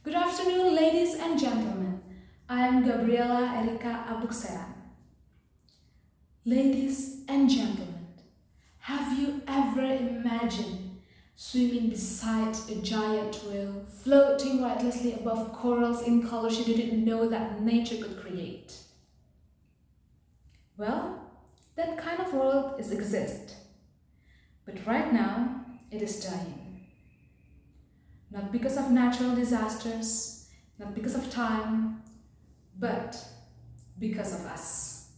Good afternoon, ladies and gentlemen. I am Gabriela Erika Abukseran. Ladies and gentlemen, have you ever imagined swimming beside a giant whale, floating weightlessly above corals in colors you didn't know that nature could create? Well, that kind of world exists. But right now, it is dying. Not because of natural disasters, not because of time, but because of us.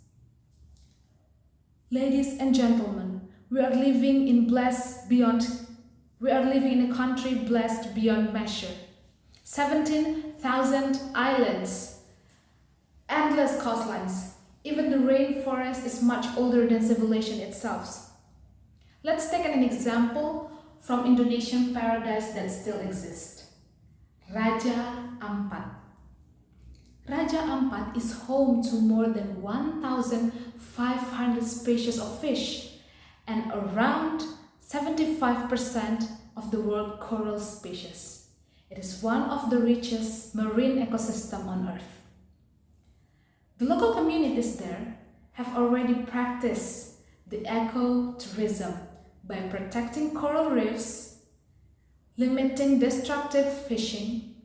Ladies and gentlemen, we are living in a country blessed beyond measure. 17,000 islands, endless coastlines. Even the rainforest is much older than civilization itself. Let's take an example from Indonesian paradise that still exists. Raja Ampat. Raja Ampat is home to more than 1,500 species of fish and around 75% of the world coral species. It is one of the richest marine ecosystems on Earth. The local communities there have already practiced the ecotourism by protecting coral reefs, limiting destructive fishing,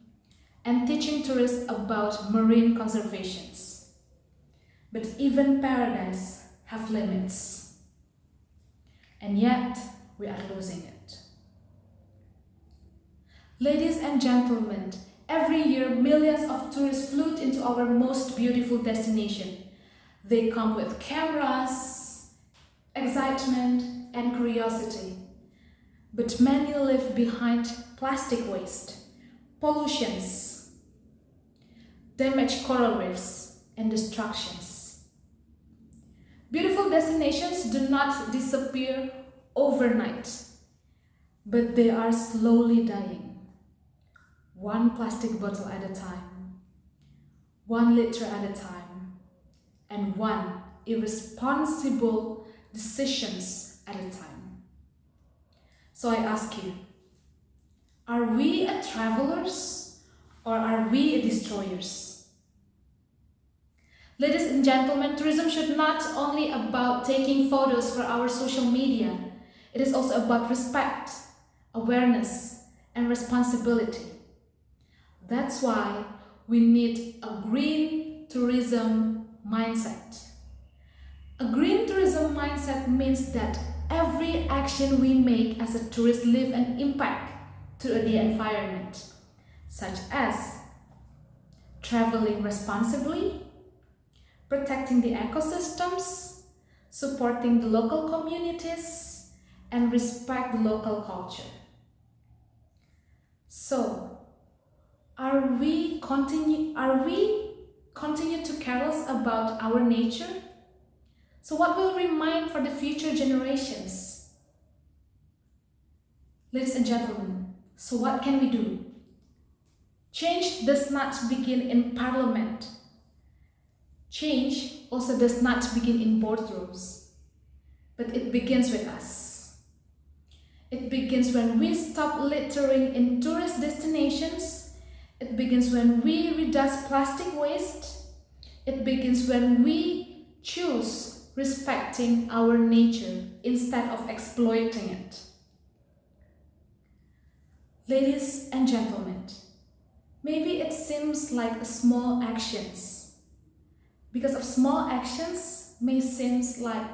and teaching tourists about marine conservation. But even paradise have limits, and yet we are losing it. Ladies and gentlemen, every year millions of tourists flood into our most beautiful destination. They come with cameras, excitement, and curiosity. But many leave behind plastic waste, pollutions, damaged coral reefs, and destructions. Beautiful destinations do not disappear overnight, but they are slowly dying. One plastic bottle at a time, 1 liter at a time, and one irresponsible decisions at a time. So I ask you, are we a travelers or are we destroyers? Ladies and gentlemen, tourism should not only about taking photos for our social media. It is also about respect, awareness, and responsibility. That's why we need a green tourism mindset. A green tourism mindset means that every action we make as a tourist leave an impact to the environment, such as traveling responsibly, protecting the ecosystems, supporting the local communities, and respect the local culture. So, are we continue to careless about our nature? So what will remain for the future generations? Ladies and gentlemen, so what can we do? Change does not begin in parliament. Change also does not begin in boardrooms, but it begins with us. It begins when we stop littering in tourist destinations. It begins when we reduce plastic waste. It begins when we choose respecting our nature instead of exploiting it. Ladies and gentlemen, maybe it seems like small actions. Because of small actions may seem like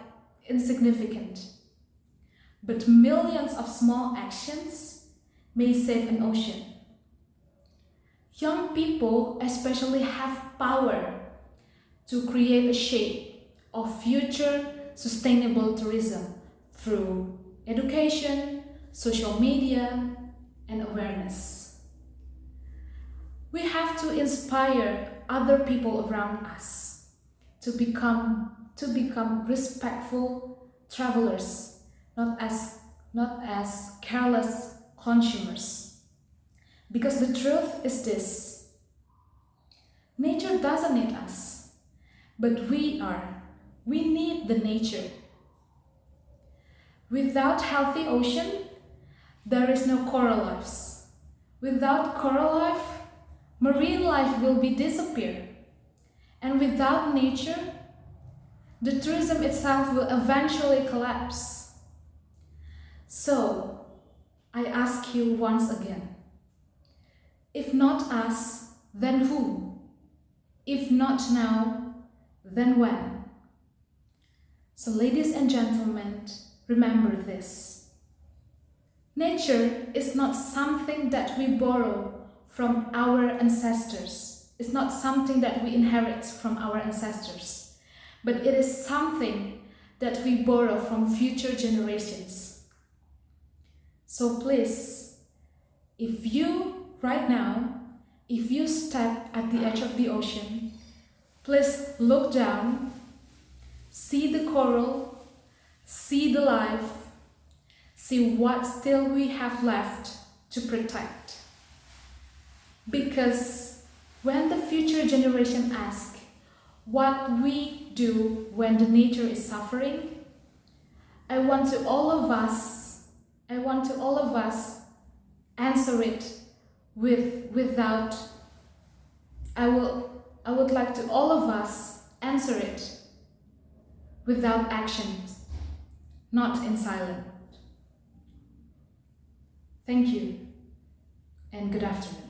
insignificant. But millions of small actions may save an ocean. Young people especially have power to create a shape of future sustainable tourism through education, social media, and awareness. We have to inspire other people around us to become respectful travelers, not as careless consumers. Because the truth is this: nature doesn't need us, but we need the nature. Without healthy ocean, there is no coral lives. Without coral life, marine life will be disappear. And without nature, the tourism itself will eventually collapse. So, I ask you once again, if not us, then who? If not now, then when? So, ladies and gentlemen, remember this. Nature is not something that we borrow from our ancestors. It's not something that we inherit from our ancestors, but it is something that we borrow from future generations. So please, if you, right now, if you step at the edge of the ocean, please look down, see the coral, see the life, see what still we have left to protect. Because when the future generation asks what we do when the nature is suffering, I want to all of us answer it without. I would like to all of us answer it without actions, not in silence. Thank you and good afternoon.